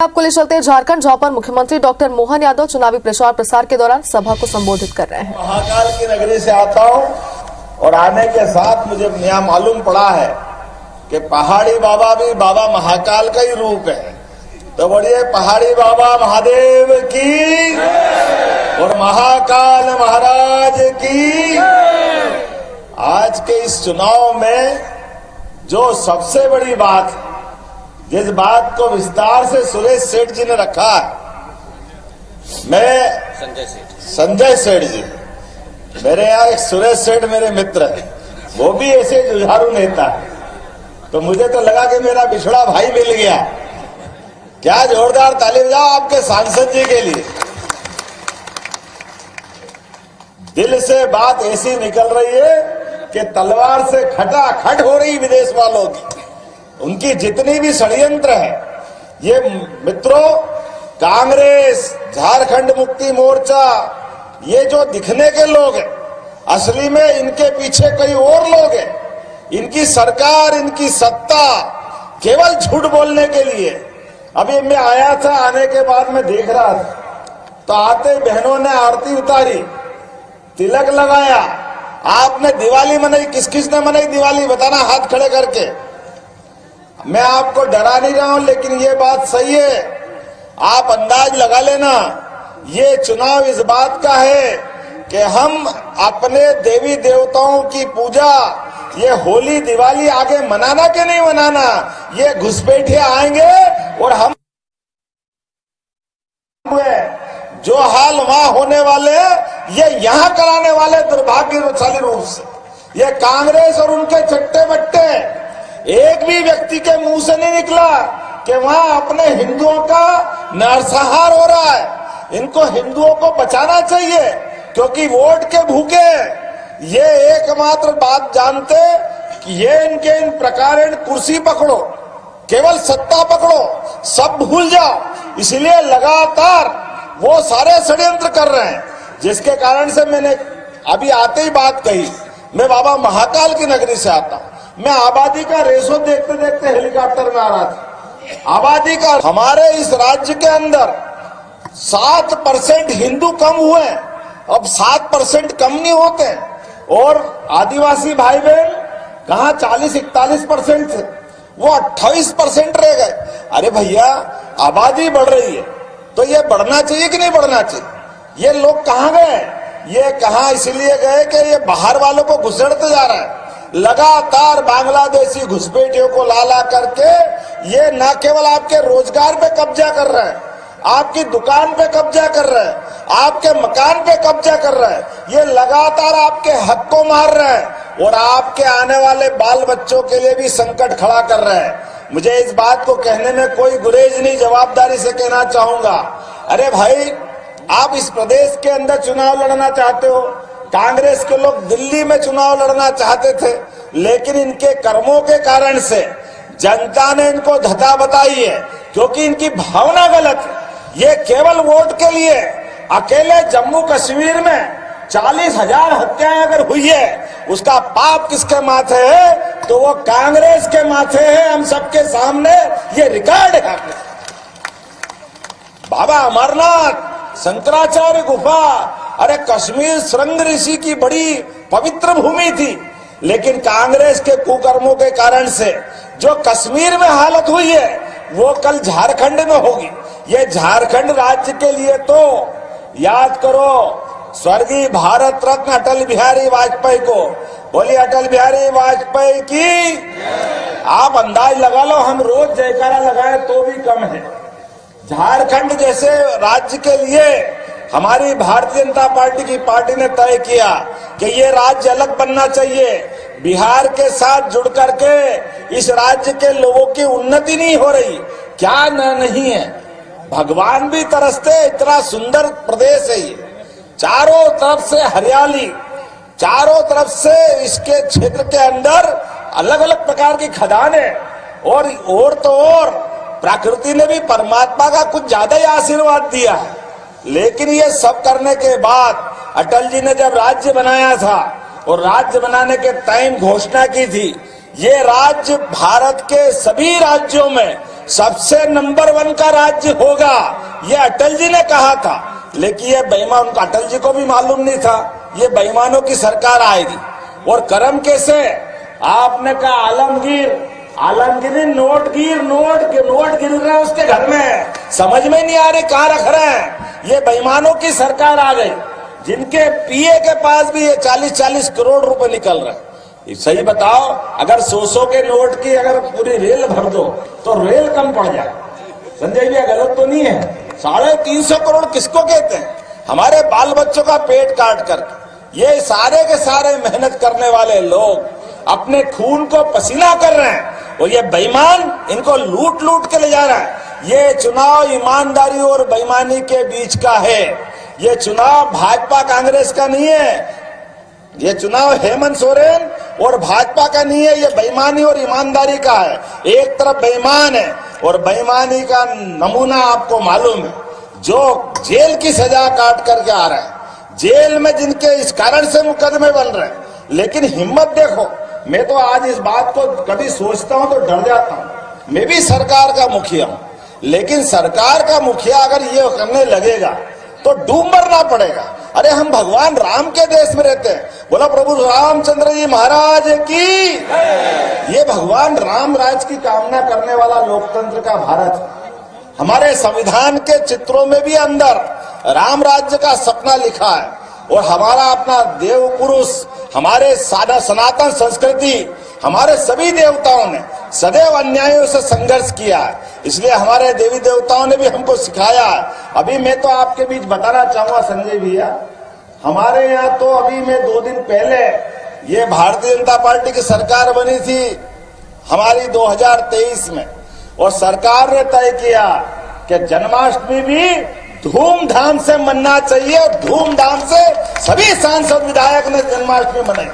आपको ले चलते हैं झारखंड, जहां पर मुख्यमंत्री डॉक्टर मोहन यादव चुनावी प्रचार प्रसार के दौरान सभा को संबोधित कर रहे हैं। महाकाल की नगरी से आता हूं और आने के साथ मुझे यहां मालूम पड़ा है कि पहाड़ी बाबा भी बाबा महाकाल का ही रूप है। तो बोलिए पहाड़ी बाबा महादेव की और महाकाल महाराज की। आज के इस चुनाव में जो सबसे बड़ी बात है, जिस बात को विस्तार से सुरेश सेठ जी ने रखा है, मैं संजय सेठ जी, मेरे यहाँ एक सुरेश सेठ मेरे मित्र है, वो भी ऐसे जुझारू नेता है। तो मुझे तो लगा कि मेरा बिछड़ा भाई मिल गया। क्या जोरदार ताली बजाओ आपके सांसद जी के लिए। दिल से बात ऐसी निकल रही है कि तलवार से खटाखट हो रही विदेश वालों की। उनकी जितनी भी षड्यंत्र है, ये मित्रों, कांग्रेस, झारखंड मुक्ति मोर्चा, ये जो दिखने के लोग हैं, असली में इनके पीछे कई और लोग हैं। इनकी सरकार, इनकी सत्ता केवल झूठ बोलने के लिए। अभी मैं आया था, आने के बाद मैं देख रहा था तो आते बहनों ने आरती उतारी, तिलक लगाया। आपने दिवाली मनाई, किस किस ने मनाई दिवाली बताना हाथ खड़े करके। मैं आपको डरा नहीं रहा हूं, लेकिन ये बात सही है, आप अंदाज लगा लेना। ये चुनाव इस बात का है कि हम अपने देवी देवताओं की पूजा, ये होली दिवाली आगे मनाना कि नहीं मनाना, ये घुसपैठिए आएंगे और हम जो हाल वहां होने वाले ये यहां कराने वाले दुर्भाग्यशाली रूप से। ये कांग्रेस और उनके चट्टे बट्टे, एक भी व्यक्ति के मुंह से नहीं निकला कि वहां अपने हिंदुओं का नरसंहार हो रहा है। इनको हिंदुओं को बचाना चाहिए, क्योंकि वोट के भूखे ये एकमात्र बात जानते कि ये इनके इन प्रकार कुर्सी पकड़ो, केवल सत्ता पकड़ो, सब भूल जाओ। इसलिए लगातार वो सारे षड्यंत्र कर रहे हैं, जिसके कारण से मैंने अभी आते ही बात कही। मैं बाबा महाकाल की नगरी से आता हूं। मैं आबादी का रेशो देखते देखते हेलीकॉप्टर में आ रहा था। आबादी का हमारे इस राज्य के अंदर 7% हिंदू कम हुए, अब 7% कम नहीं होते। और आदिवासी भाई बहन कहाँ 40-41% थे, वो 28% रह गए। अरे भैया, आबादी बढ़ रही है तो ये बढ़ना चाहिए कि नहीं बढ़ना चाहिए। ये लोग कहाँ गए? ये कहाँ इसलिए गए कि ये बाहर वालों को घुसेड़ते जा रहा है। लगातार बांग्लादेशी घुसपैठियों को ला करके ये न केवल आपके रोजगार पे कब्जा कर रहे हैं, आपकी दुकान पे कब्जा कर रहे हैं, आपके मकान पे कब्जा कर रहे हैं, ये लगातार आपके हक को मार रहे हैं और आपके आने वाले बाल बच्चों के लिए भी संकट खड़ा कर रहे हैं। मुझे इस बात को कहने में कोई गुरेज नहीं, जवाबदारी से कहना चाहूंगा। अरे भाई, आप इस प्रदेश के अंदर चुनाव लड़ना चाहते हो, कांग्रेस के लोग दिल्ली में चुनाव लड़ना चाहते थे, लेकिन इनके कर्मों के कारण से जनता ने इनको धता बताई है, क्योंकि इनकी भावना गलत है। ये केवल वोट के लिए, अकेले जम्मू कश्मीर में 40,000 हत्याएं अगर हुई है, उसका पाप किसके माथे है? तो वो कांग्रेस के माथे है। हम सबके सामने ये रिकॉर्ड है। बाबा अमरनाथ, शंकराचार्य गुफा, अरे कश्मीर श्रृंग ऋषि की बड़ी पवित्र भूमि थी, लेकिन कांग्रेस के कुकर्मों के कारण से जो कश्मीर में हालत हुई है, वो कल झारखंड में होगी। ये झारखंड राज्य के लिए तो याद करो स्वर्गीय भारत रत्न अटल बिहारी वाजपेयी को। बोलिए अटल बिहारी वाजपेयी की। आप अंदाज लगा लो, हम रोज जयकारा लगाए तो भी कम है। झारखंड जैसे राज्य के लिए हमारी भारतीय जनता पार्टी ने तय किया कि ये राज्य अलग बनना चाहिए। बिहार के साथ जुड़ करके इस राज्य के लोगों की उन्नति नहीं हो रही। क्या नहीं है, भगवान भी तरसते, इतना सुंदर प्रदेश है ये। चारों तरफ से हरियाली, चारों तरफ से इसके क्षेत्र के अंदर अलग अलग प्रकार की खदानें, और तो और प्रकृति ने भी परमात्मा का कुछ ज्यादा ही आशीर्वाद दिया है। लेकिन ये सब करने के बाद अटल जी ने जब राज्य बनाया था और राज्य बनाने के टाइम घोषणा की थी, ये राज्य भारत के सभी राज्यों में सबसे नंबर 1 का राज्य होगा, ये अटल जी ने कहा था। लेकिन ये बेईमान, अटल जी को भी मालूम नहीं था ये बेईमानों की सरकार आएगी। और कर्म कैसे, आपने कहा आलमगीर नोट गिर रहे हैं उसके घर में, समझ में नहीं आ रही कहां रख रहे हैं। ये बेईमानों की सरकार आ गई, जिनके पीए के पास भी ये 40-40 करोड़ रुपए निकल रहे हैं। सही बताओ, अगर 100 के नोट की अगर पूरी रेल भर दो तो रेल कम पड़ जाए। संजय भैया गलत तो नहीं है? 350 करोड़ किसको कहते हैं? हमारे बाल बच्चों का पेट काट करके ये सारे के सारे मेहनत करने वाले लोग अपने खून को पसीना कर रहे हैं, और ये बेईमान इनको लूट लूट के ले जा रहा है। ये चुनाव ईमानदारी और बेईमानी के बीच का है। ये चुनाव भाजपा कांग्रेस का नहीं है, ये चुनाव हेमंत सोरेन और भाजपा का नहीं है, ये बेईमानी और ईमानदारी का है। एक तरफ बेईमान है और बेईमानी का नमूना आपको मालूम है, जो जेल की सजा काट करके आ रहे हैं, जेल में जिनके इस कारण से मुकदमे बन रहे हैं। लेकिन हिम्मत देखो, मैं तो आज इस बात को कभी सोचता हूं तो डर जाता हूं। मैं भी सरकार का मुखिया हूं, लेकिन सरकार का मुखिया अगर ये करने लगेगा तो डूब मरना पड़ेगा। अरे हम भगवान राम के देश में रहते हैं, बोला प्रभु रामचंद्र जी महाराज की। ये भगवान राम राज की कामना करने वाला लोकतंत्र का भारत है। हमारे संविधान के चित्रों में भी अंदर राम राज्य का सपना लिखा है, और हमारा अपना देव पुरुष, हमारे सनातन संस्कृति, हमारे सभी देवताओं ने सदैव अन्यायों से संघर्ष किया है। इसलिए हमारे देवी देवताओं ने भी हमको सिखाया है। अभी मैं तो आपके बीच बताना चाहूंगा संजय भैया, हमारे यहाँ तो अभी मैं 2 दिन पहले ये भारतीय जनता पार्टी की सरकार बनी थी हमारी 2023 में, और सरकार ने तय किया कि जन्माष्टमी भी धूमधाम से मनना चाहिए, और धूमधाम से सभी सांसद विधायक ने जन्माष्टमी मनाई।